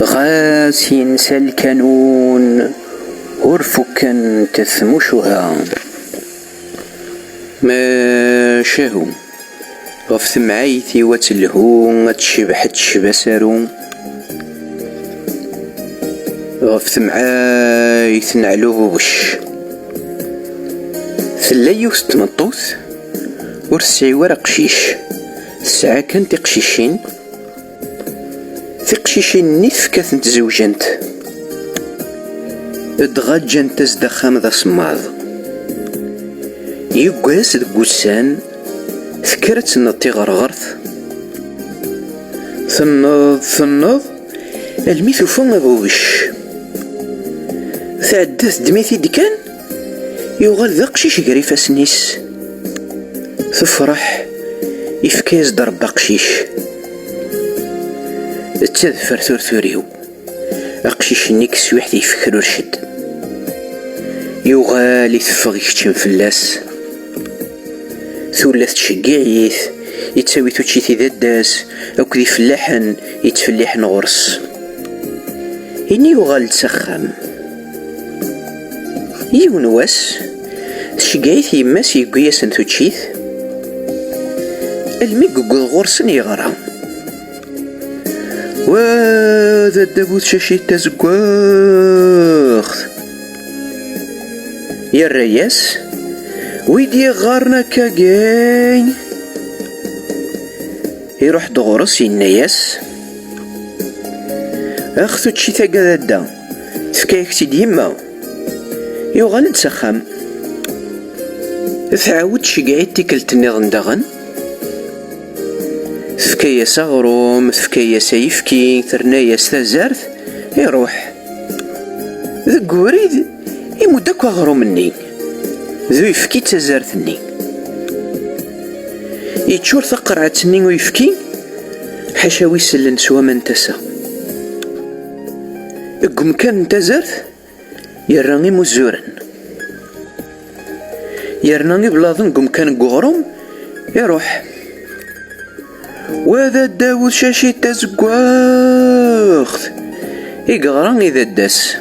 غاس ينسى الكانون ورفكا تثمشها ما شاهو غف ثمعايثي وتلهو تشبح تشبسارو غف ثمعايث نعلوه وش ثلايوث تمطوث ورسعي ورا قشيش الساعة كان تقشيشين تقشيشين نفكة تزوجنت ادغاجن تزدخام ذا صماض يقاس دقوسان فكرت نطي غرغرث ثنض الميثو فون ابوش ثعدث دميثي دكان يغال ذا قشيش قريفة سنيس تفرح يفكاز ضرب قشيش تذفر ثورثوريو أقشيش نيكس وحدي يفكر ورشد يغالي تفغ يكتشم فلاس ثولث تشقيعيث يتساوي توتشيثي ذا الداس أو كذي فلاحن يتفليحن غرس إني يغال تسخم يونواس تشقيعيث يماس يقياسن توتشيث الميقو الغرس يغرى وذا الدبوث شاشي تزقواخ يا الرياس ويدي غارنا كاقاي يروح دغرس يناياس اخذو تشي ثاقا دا تفكايك ديما يوغال نتسخم تعاود شقايت تيكلت النظام داغن تفكاياس أغروم تفكاياس يفكي ترناياس تازارث يروح ذاك وريد يمدك أغرومني ذو يفكي تازارثني يتشور ثقرعتني ويفكي حاشا ويسلن سوا من تسا اقم كان تازارث يراني مزورن يراني بلاظن قم كان قغروم يروح وذا الداوث شاشي تزقواخ يقغران إذا الداس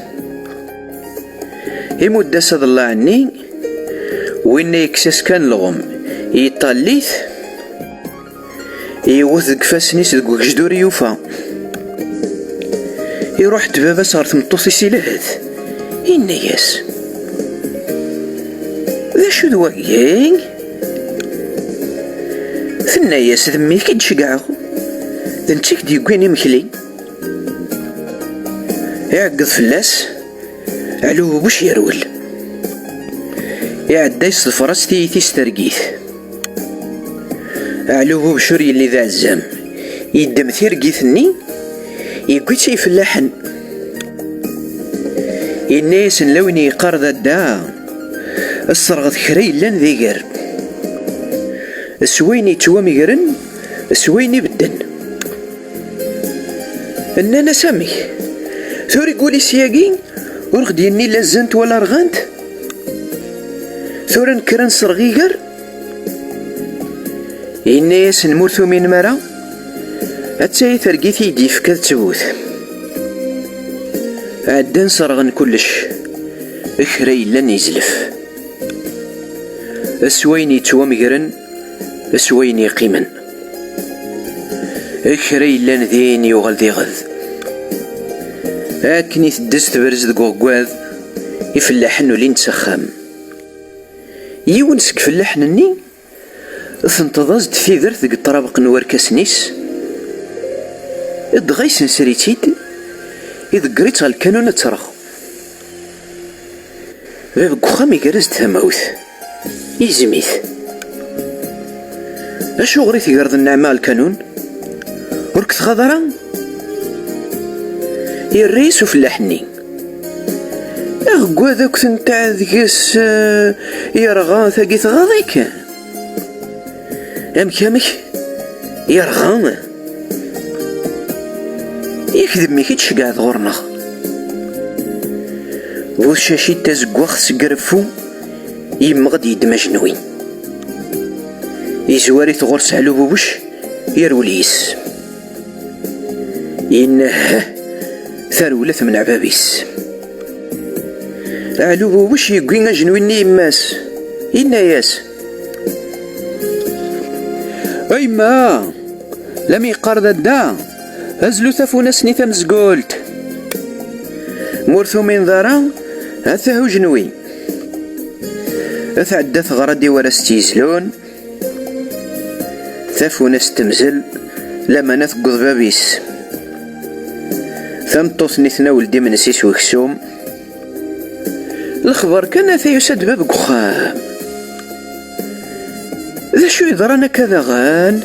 يمود داس هذا الله عني وإن يكسس كان لغم يطليث يوث قفاسنيس دقوك جدوري يوفا يروح دبابا صار تمطوصي سيلهث إن ياس ذا شو دواقين ثناياس ذمي كي تشقعو ذنتيك ديقوين يمكلي يعقد فلاس علوه بوش يرول يعدى يصفرس تيسترقيث علوه بشوري اللي ذا الزام يدم ثيرقيثني يقول شي فلاحن الناس لوني يقرض الدا الصرغ خري لان ذيقر السويني تواميقرن السويني بدن اننا سامي ثوري قولي سياقين ورغد يني لازنت ولا رغانت ثورا نكرن صرغيقر الناس نمورثو من مرا اتساي ثرقيثي ديف كذ تبوث عدان صرغن كلش اخري لن يزلف السويني تواميقرن اسويني قيمن اكري لان ذين يغل ذي غذ اكني تدست برز دقوقواذ يفلحن ولين تسخام يونسك فلحنني ثنتضازد في ذرث دق الطرابق نوركاس نيس ادغيس نسريتيد إذ قريت الكانون ترخ باب قخامي قرزت ثماوث يزميث اشو غريث يقرض النعماء الكانون وركت غضرا يريسو فلاحني اغقوا ذاك تنتاع ذكس يرغان ثاقيث غاضيك ام كامك يرغان يكذب ميكي تشقع غورنا وشاشي تزقوخ سقرفو يمغد يدمجنوي يزواري تغرس على بوش يروليس إنه ثارولة من عبابيس. علو واش يقوين اجنويني يماس إنا ياس أيما لم يقار دا أزلو ثافونا سنيثا مزقولت مورثو من ذارا هثاهو جنوي أثعدى ثغردي ورا ستيزلون ثافونا ستمزل لما نثقض بابيس ثمطوث نثنا ولدي من سيس وكسوم الخبر كان يسد باب قخام ذا شو يضرنا كذا غان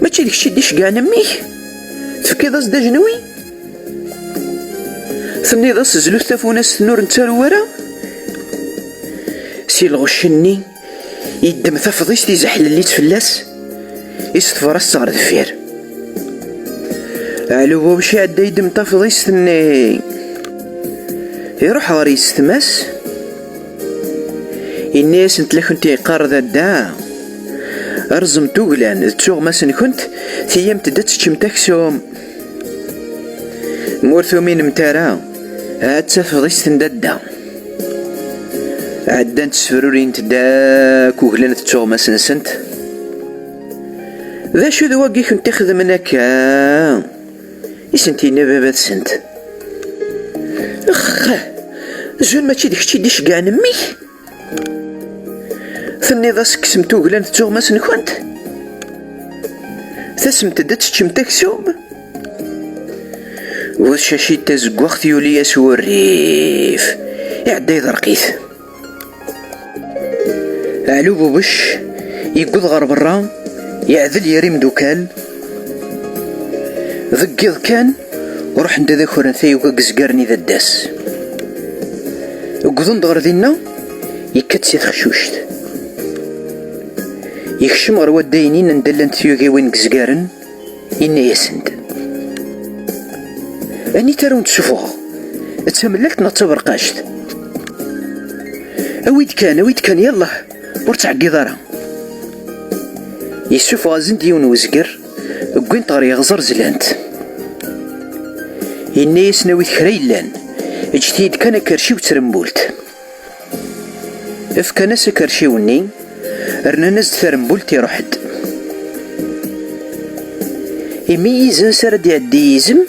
ما تشي ديك ديش كاع نميه تفكي ضاس دا جنوي ثمني ضاس زلوث تافوناس النور نتالو ورا سي الغشني يدم ثفضيش تيزحل اللي تفلاس يستفر الصغر دفير علو وشي عدا يدم تفضيش ثني يروح غير يستماس الناس نتلا كنت يقار ذا دا ارزم توغلان تشوغ ماسن كنت ثيام تدات تشمتاكسوم مورثو من متارا هاد تفضيش تندادا عدان تسفرورين تدا كوغلان تشوغ ماسن سنت ذا شو ذواقي كنت تاخذ منك يسنتينا بابات سنت زون ماشي داكشي ديش كاع نمي ثني ضاس كسمتو قلان تشوغ ماسن كنت ثسمت دات تشمتاكسوم وشاشي تازقوخت يولي سوريف يعدى يضرقيث علو بوبش يقود غير برا يعذل يريم دوكال ذقيض كان وروح ند ذاك ورنثي وكاكزقارني ذا الداس وقضن دغر دينا يكتسي تخشوشت يكشم غير وداينين ندلن تيوغي وين كزقارن إنا ياسند أني تارون تشوفوها تسملك نطبر قاشت أويد كان يلا ورتع قيضارا يشوف غازن ديون وزقر وقوين طاري يغزر زلانت إنا يسناوي خريلان اجتيد كان كرشي وترمبولت افكا ناس كرشي وني رنا ناس ترمبولت يروحد يميز سرد يعدي يزم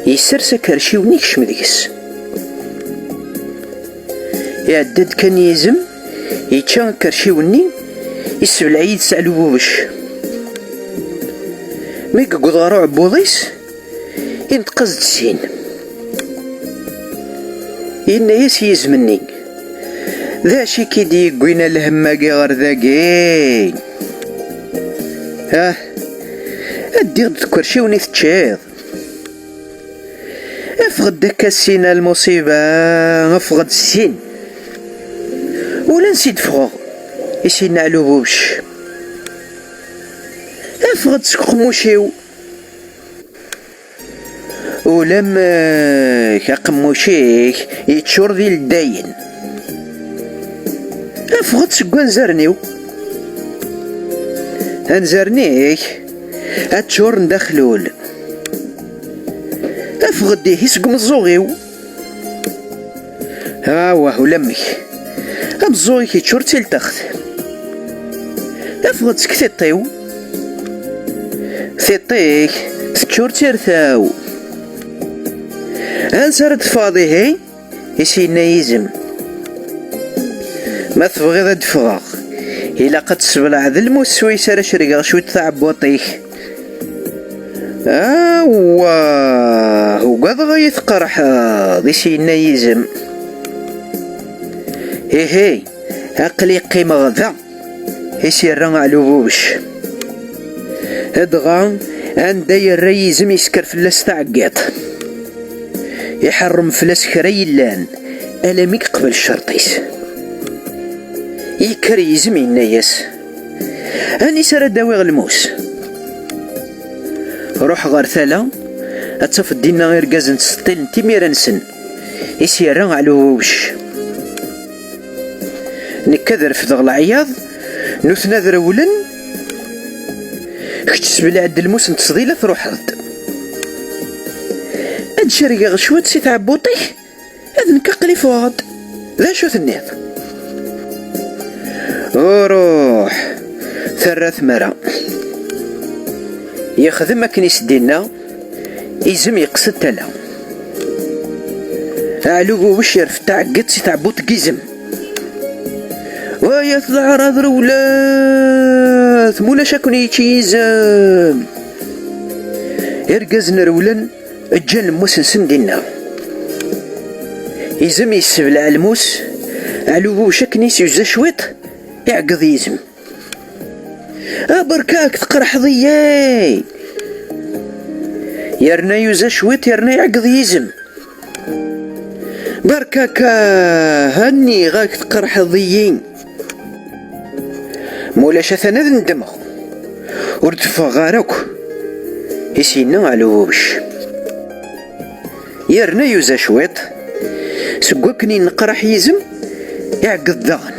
يسرس كرشي وني كشم ديكس يعدد كان يزم يتشان كرشي وني يسبل عيد سعلو بوبش ميك قضارو عبوضيس ينتقزد سين إنا ياس يزمني ذا شي كيدي قوينا الهماقي غير ذاقين أدي غد كرشي وني تشيض افغد داك السين المصيبة افغد السين ولا نسيد فغو يسينا علو بوش افغد سكخموشيو ولما كقموشيك يتشور ذي الداين افغد سكوان زرنيو هنزرنيك هتشور ندخلول افغد ديه يسقم الزوغيو واه لمك الزوغي كيتشور تلتخت افغد سكتيطيو ثيطيك تشور تيرثاو انسرد فاضي هي يسينا يزم ما تبغي ذا دفغاغ إلا قد تسبلع ذا المسوي سارة شرقا شوي تثعب وطيك واه وقد غيث قرحا ذي سينا يزم هي عقلي قيمة غذا يسير على بوش هدغا عندي الريزم يسكر فلاس تعقيط يحرم فلاس خريلان ألميك قبل الشرطيس يكريزم الناس هاني سرا داوي غلموس روح غار ثلا اتف دينا غير كازن تسطيل تيميرا نسن يسيرا على وش نكذر في ضغل عياض نثنا ذرولن كتسب العد الموس نتصديله تروح رد هاد شرقة غشوات سي تعبوطيك هاد نكقلي فواد ذا شو ثنيض وروح ثرات مرا يخدم أكن يسدينا يزم يقصد تلا علو وش يرف تعقد سي تعبوط قيزم ويا العراض رولات مولا شاكون يتيزم يرقزنا رولا الجن الموسنسن دينا يزم يسبلع الموس علو شكنيس يوزا شويط يعقض يزم بركاك تقرح ضياي يرنا يوزا شويط يرنا يعقض يزم بركاك هني غاك تقرح ضيين مولا شاثنا ندمغ وردفا غارك يسينا على وش يرنا يوزا شويط سقوكني نقرح يزم يعقد دغن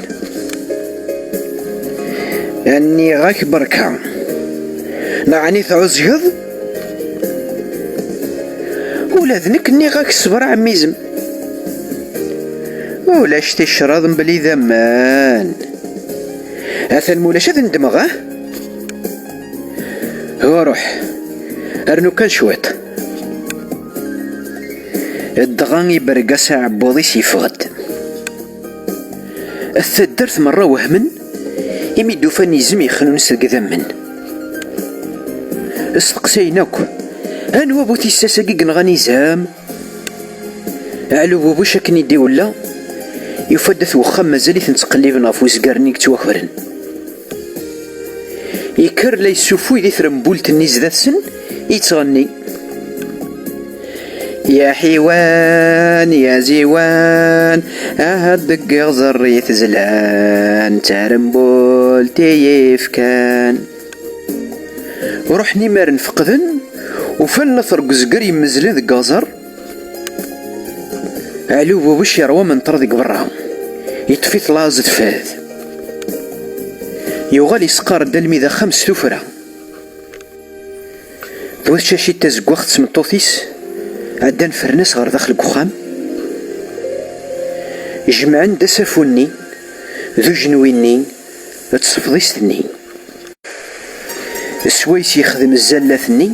اني غاك بركة نعني تعزقض ولا ذنك اني غاك صبر عميزم ولا شتي الشراض بلي ذمان هذا المولا شذ ندمغه هو روح ارنو كان شويط الدغان يبرقاسا عبوضي سيفغد الثدرت مرة وهمن يميدو فاني يزم يخلو نسرق ذمن استقسيناك هانوا بوتي الساساقي نغاني زام علو بوبو شاكني دي ولا يفدث وخام مازاليت نتقلبنا فوز قرنيك توخرن يكر لي السفوي ذي ثرمبولت النيز ذات سن يتغني يا حيوان يا زيوان دق غزريت زلان ترمبولتي يفكان وروحني مار نفقدن وفن ثرق زقر يمزلي ذي قازر علو بوش يروى من طردق برا يطفي ثلاث فاذ يوغالي سقار دلمي ذا 5 ثفرة بوث شاشي تزقوخت سمطوثيس عدان فرناس غير داخل الكخام جمعان دا سافوني ذو جنويني تصفضيستني السويس يخدم الزلاتني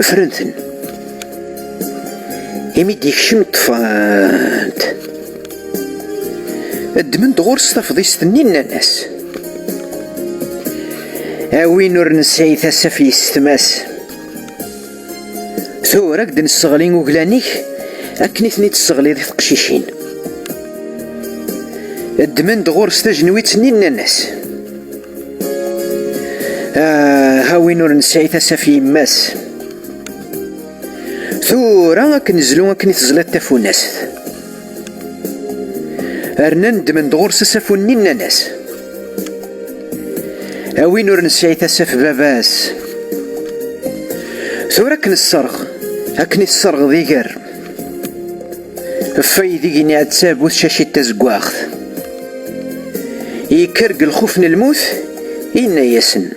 فرنثن يميد يكشم طفانت الدمن دغور ستفضيستني الناس اوين ور نسعي ثاسف يستماس ثورك دن الصغلين وقلانيك اكنيثني تستغلي ذي تقشيشين الدمن دغور ستجنوي تسنين الناس هاوين ور نسعي ثاسف يماس ثورا كنزلو كنيتزلات تافوناس ارنند من دغور سسافوني الناس اوين ور نسعي تاسف باباس ثورا كنصرغ هكني الصرغ ذيقر فايدي ني عتساب وشاشي تزقواخ يكرق الخوف من الموت إنا يسن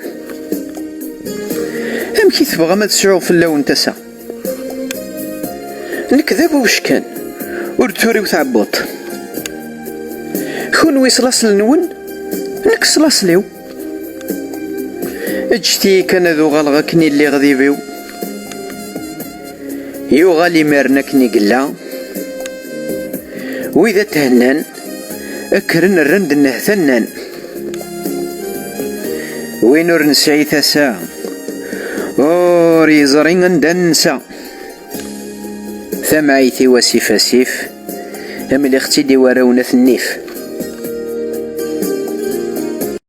هم كي تبغى ما تسعو في اللون تسا نكذب وش كان ورتوري وتعبط كون ويصلاص لنون نكسلاص ليو اجتي كان ذو غلغا كني اللي غذي بيو يو غالي مارنا كني قلا وإذا تهنان أكرن الرند النهثنان وينور نسعي ثسا أوري زرين دنسا ثمعيتي وسيف سيف أم الاختي دي وراونا النيف